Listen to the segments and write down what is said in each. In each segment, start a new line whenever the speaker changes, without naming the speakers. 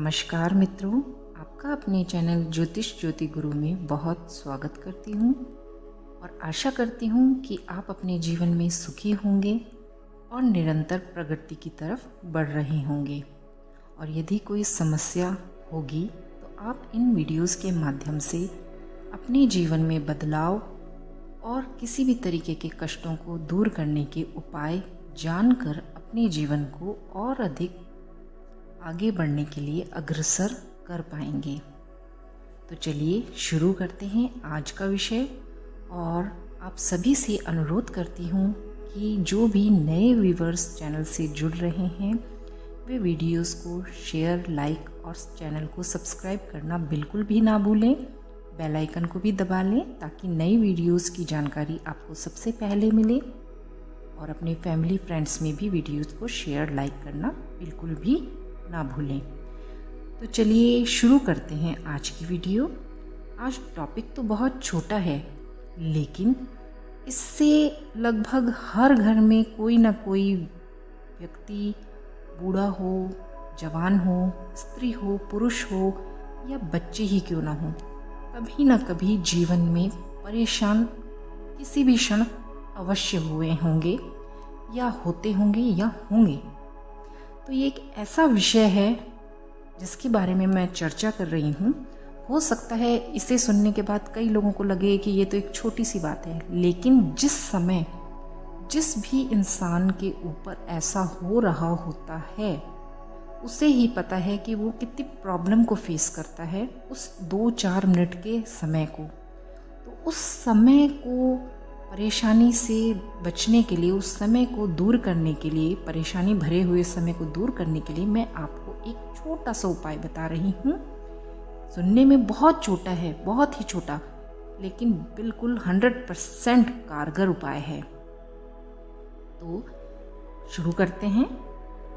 नमस्कार मित्रों, आपका अपने चैनल ज्योतिष ज्योति गुरु में बहुत स्वागत करती हूँ और आशा करती हूँ कि आप अपने जीवन में सुखी होंगे और निरंतर प्रगति की तरफ बढ़ रहे होंगे। और यदि कोई समस्या होगी तो आप इन वीडियोस के माध्यम से अपने जीवन में बदलाव और किसी भी तरीके के कष्टों को दूर करने के उपाय जानकर अपने जीवन को और अधिक आगे बढ़ने के लिए अग्रसर कर पाएंगे। तो चलिए शुरू करते हैं आज का विषय। और आप सभी से अनुरोध करती हूँ कि जो भी नए व्यूवर्स चैनल से जुड़ रहे हैं वे वीडियोस को शेयर, लाइक और चैनल को सब्सक्राइब करना बिल्कुल भी ना भूलें। बेल आइकन को भी दबा लें ताकि नई वीडियोस की जानकारी आपको सबसे पहले मिले। और अपने फैमिली फ्रेंड्स में भी वीडियोस को शेयर, लाइक करना बिल्कुल भी ना भूलें। तो चलिए शुरू करते हैं आज की वीडियो। आज टॉपिक तो बहुत छोटा है, लेकिन इससे लगभग हर घर में कोई ना कोई व्यक्ति, बूढ़ा हो, जवान हो, स्त्री हो, पुरुष हो या बच्चे ही क्यों ना हो, कभी ना कभी जीवन में परेशान किसी भी क्षण अवश्य हुए होंगे या होते होंगे या होंगे। तो ये एक ऐसा विषय है जिसके बारे में मैं चर्चा कर रही हूँ। हो सकता है इसे सुनने के बाद कई लोगों को लगे कि ये तो एक छोटी सी बात है, लेकिन जिस समय जिस भी इंसान के ऊपर ऐसा हो रहा होता है उसे ही पता है कि वो कितनी प्रॉब्लम को फेस करता है उस 2-4 मिनट के समय को। तो उस समय को परेशानी से बचने के लिए, उस समय को दूर करने के लिए, परेशानी भरे हुए समय को दूर करने के लिए मैं आपको एक छोटा सा उपाय बता रही हूँ। सुनने में बहुत छोटा है, बहुत ही छोटा, लेकिन बिल्कुल 100% कारगर उपाय है। तो शुरू करते हैं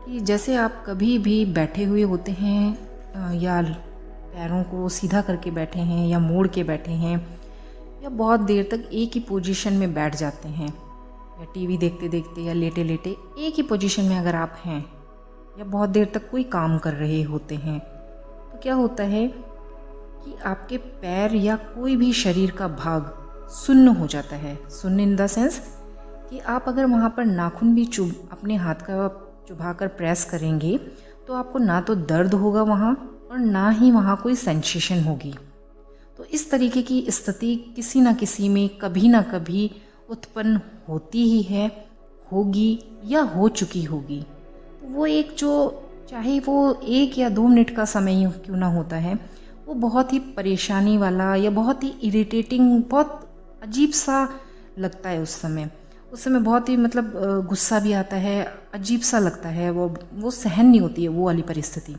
कि जैसे आप कभी भी बैठे हुए होते हैं या पैरों को सीधा करके बैठे हैं या मोड़ के बैठे हैं या बहुत देर तक एक ही पोजीशन में बैठ जाते हैं या टीवी देखते देखते या लेटे लेटे एक ही पोजीशन में अगर आप हैं या बहुत देर तक कोई काम कर रहे होते हैं, तो क्या होता है कि आपके पैर या कोई भी शरीर का भाग सुन्न हो जाता है। सुन्न इन द सेंस कि आप अगर वहाँ पर नाखून भी अपने हाथ का चुभाकर प्रेस करेंगे तो आपको ना तो दर्द होगा वहाँ और ना ही वहाँ कोई सेंसेशन होगी। तो इस तरीके की स्थिति किसी न किसी में कभी ना कभी उत्पन्न होती ही है, होगी या हो चुकी होगी। तो वो एक जो चाहे वो 1 या 2 मिनट का समय क्यों ना होता है, वो बहुत ही परेशानी वाला या बहुत ही इरिटेटिंग, बहुत अजीब सा लगता है। उस समय बहुत ही गुस्सा भी आता है, अजीब सा लगता है, वो सहन नहीं होती है वो वाली परिस्थिति।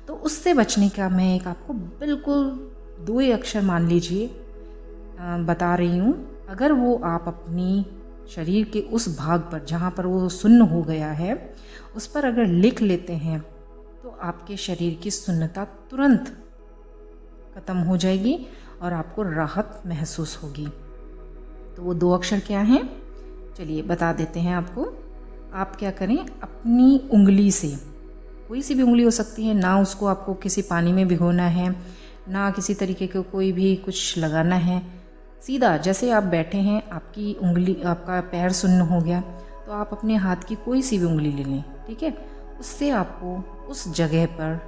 तो उससे बचने का मैं एक आपको बिल्कुल 2 ही अक्षर मान लीजिए बता रही हूँ। अगर वो आप अपनी शरीर के उस भाग पर जहाँ पर वो सुन्न हो गया है उस पर अगर लिख लेते हैं तो आपके शरीर की सुन्नता तुरंत ख़त्म हो जाएगी और आपको राहत महसूस होगी। तो वो 2 अक्षर क्या हैं, चलिए बता देते हैं आपको। आप क्या करें, अपनी उंगली से, कोई सी भी उंगली हो सकती है, ना उसको आपको किसी पानी में भिगोना है, ना किसी तरीके का कोई भी कुछ लगाना है। सीधा जैसे आप बैठे हैं, आपकी उंगली, आपका पैर सुन्न हो गया तो आप अपने हाथ की कोई सी भी उंगली ले लें, ठीक है। उससे आपको उस जगह पर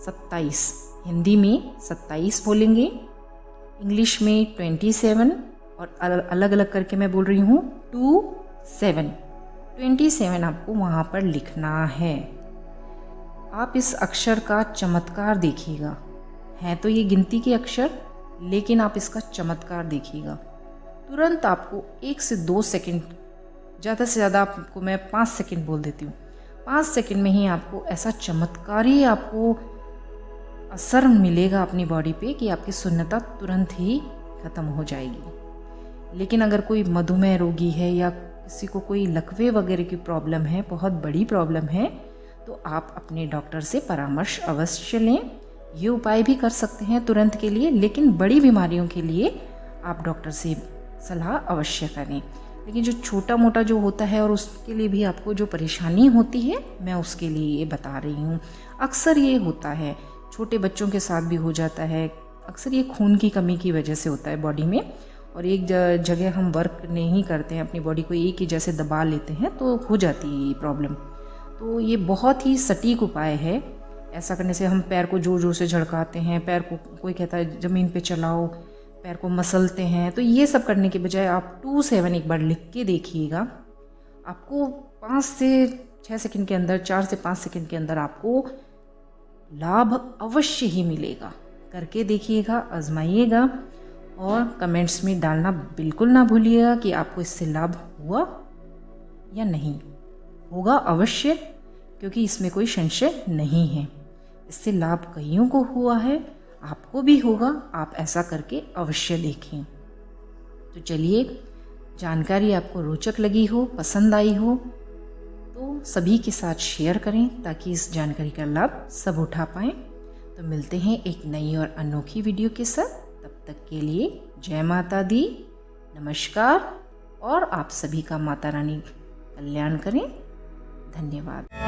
27 हिंदी में 27 बोलेंगे, इंग्लिश में 27 और अलग अलग करके मैं बोल रही हूँ 27 आपको वहाँ पर लिखना है। आप इस अक्षर का चमत्कार देखिएगा। हैं तो ये गिनती के अक्षर, लेकिन आप इसका चमत्कार देखिएगा। तुरंत आपको 1 से 2 सेकंड, ज़्यादा से ज़्यादा आपको मैं 5 सेकंड बोल देती हूँ, 5 सेकंड में ही आपको ऐसा चमत्कारी आपको असर मिलेगा अपनी बॉडी पे कि आपकी सुन्नता तुरंत ही ख़त्म हो जाएगी। लेकिन अगर कोई मधुमेह रोगी है या किसी को कोई लकवे वगैरह की प्रॉब्लम है, बहुत बड़ी प्रॉब्लम है, तो आप अपने डॉक्टर से परामर्श अवश्य लें। ये उपाय भी कर सकते हैं तुरंत के लिए, लेकिन बड़ी बीमारियों के लिए आप डॉक्टर से सलाह अवश्य करें। लेकिन जो छोटा मोटा जो होता है और उसके लिए भी आपको जो परेशानी होती है, मैं उसके लिए ये बता रही हूँ। अक्सर ये होता है, छोटे बच्चों के साथ भी हो जाता है। अक्सर ये खून की कमी की वजह से होता है बॉडी में, और एक जगह हम वर्क नहीं करते हैं, अपनी बॉडी को एक ही जैसे दबा लेते हैं तो हो जाती है ये प्रॉब्लम। तो ये बहुत ही सटीक उपाय है। ऐसा करने से हम पैर को ज़ोर ज़ोर से झड़काते हैं, पैर को कोई कहता है ज़मीन पे चलाओ, पैर को मसलते हैं। तो ये सब करने के बजाय आप 2-7 एक बार लिख के देखिएगा। आपको 5 से 6 सेकंड के अंदर, 4 से 5 सेकंड के अंदर आपको लाभ अवश्य ही मिलेगा। करके देखिएगा, आजमाइएगा और कमेंट्स में डालना बिल्कुल ना भूलिएगा कि आपको इससे लाभ हुआ या नहीं। होगा अवश्य, क्योंकि इसमें कोई संशय नहीं है। इससे लाभ कईयों को हुआ है, आपको भी होगा। आप ऐसा करके अवश्य देखें। तो चलिए, जानकारी आपको रोचक लगी हो, पसंद आई हो तो सभी के साथ शेयर करें ताकि इस जानकारी का लाभ सब उठा पाएँ। तो मिलते हैं एक नई और अनोखी वीडियो के साथ। तब तक के लिए जय माता दी, नमस्कार, और आप सभी का माता रानी कल्याण करें। धन्यवाद।